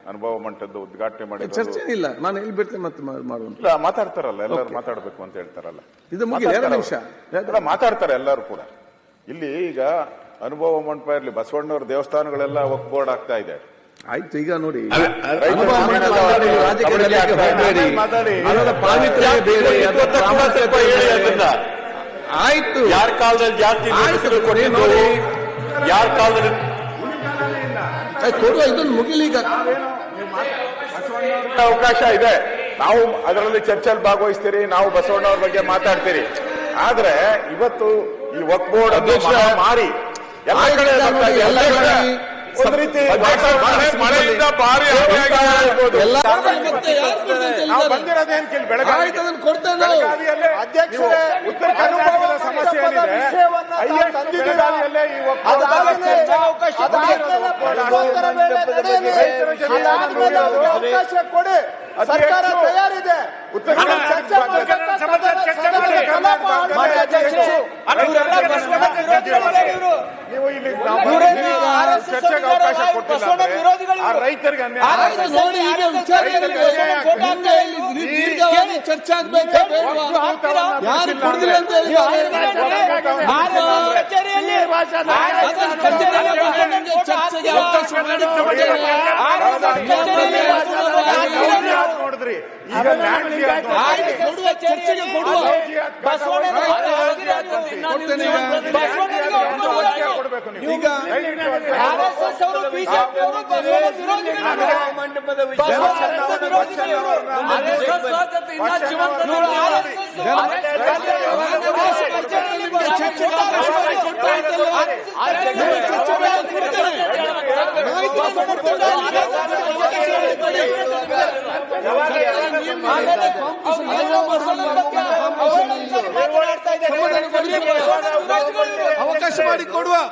ಅನುಭವ ಮಂಟಪದ ಉದ್ಘಾಟನೆ ಮಾಡಿ ಚರ್ಚೆ ಇಲ್ಲ. ನಾನು ಎಲ್ಲಿ ಬಿಡ್ತೇನೆ ಮತ್ತೆ ಮಾಡುವಂತ. ಇಲ್ಲ, ಮಾತಾಡ್ತಾರಲ್ಲ ಎಲ್ಲರೂ, ಮಾತಾಡ್ಬೇಕು ಅಂತ ಹೇಳ್ತಾರಲ್ಲ. ಇದು ಮುಗಿದ 2 ನಿಮಿಷ ಮಾತಾಡ್ತಾರೆ ಎಲ್ಲರೂ ಕೂಡ. ಇಲ್ಲಿ ಈಗ ಅನುಭವ ಮಂಟಪ ಇರಲಿ, ಬಸವಣ್ಣವ್ರ ದೇವಸ್ಥಾನಗಳೆಲ್ಲ ವಕ್ಫ್ ಬೋರ್ಡ್ ಆಗ್ತಾ ಇದೆ. ಆಯ್ತು, ಈಗ ನೋಡಿ ಆಯ್ತು, ಯಾರ ಕಾಲದಲ್ಲಿ ಜಾಸ್ತಿ ನೋಡಿ, ಯಾರ ಕಾಲದಲ್ಲಿ ಕೊಡುವ, ಇದನ್ನು ಮುಗಿಲಿ. ಈಗ ಅವಕಾಶ ಇದೆ, ನಾವು ಅದರಲ್ಲಿ ಚರ್ಚೆಯಲ್ಲಿ ಭಾಗವಹಿಸ್ತೀರಿ, ನಾವು ಬಸವಣ್ಣವ್ರ ಬಗ್ಗೆ ಮಾತಾಡ್ತೀರಿ. ಆದ್ರೆ ಇವತ್ತು ಈ ವಕ್ಫ್ ಬೋರ್ಡ್ ಮಾರಿ ಎಲ್ಲ ಕಡೆ ಒಂದು ರೀತಿ ಮಳೆಯಿಂದ ಭಾರಿ ನಾವು ಬಂದಿರೋದೇನು ಕೇಳಿ ಬೆಳಗಾವಿಯಲ್ಲಿ ಉತ್ತರ ಕರ್ನಾಟಕದ ಸಮಸ್ಯೆ ಏನಿದೆ, ಬೆಳಗಾವಿಯಲ್ಲೇ ಈ ಅವಕಾಶ ಕೊಡಿ, ಸರ್ಕಾರ ತಯಾರಿದೆ. ನೀವು ಇಲ್ಲಿ ಚರ್ಚೆಗೆ ಅವಕಾಶ ಕೊಟ್ಟಿಲ್ಲ, ರೈತರಿಗೆ ಚರ್ಚೆ ಆಗ್ಬೇಕು. ಯಾರು ಕೊಡುದಿಲ್ಲ ಅಂತ ಹೇಳಿ ಚರ್ಚೆಗೆ ಅವಕಾಶ ನೋಡಿದ್ರಿ. ಚರ್ಚೆಗೆ ಕೊಡುವ ಈಗ ಅವಕಾಶ ಮಾಡಿ ಕೊಡುವ.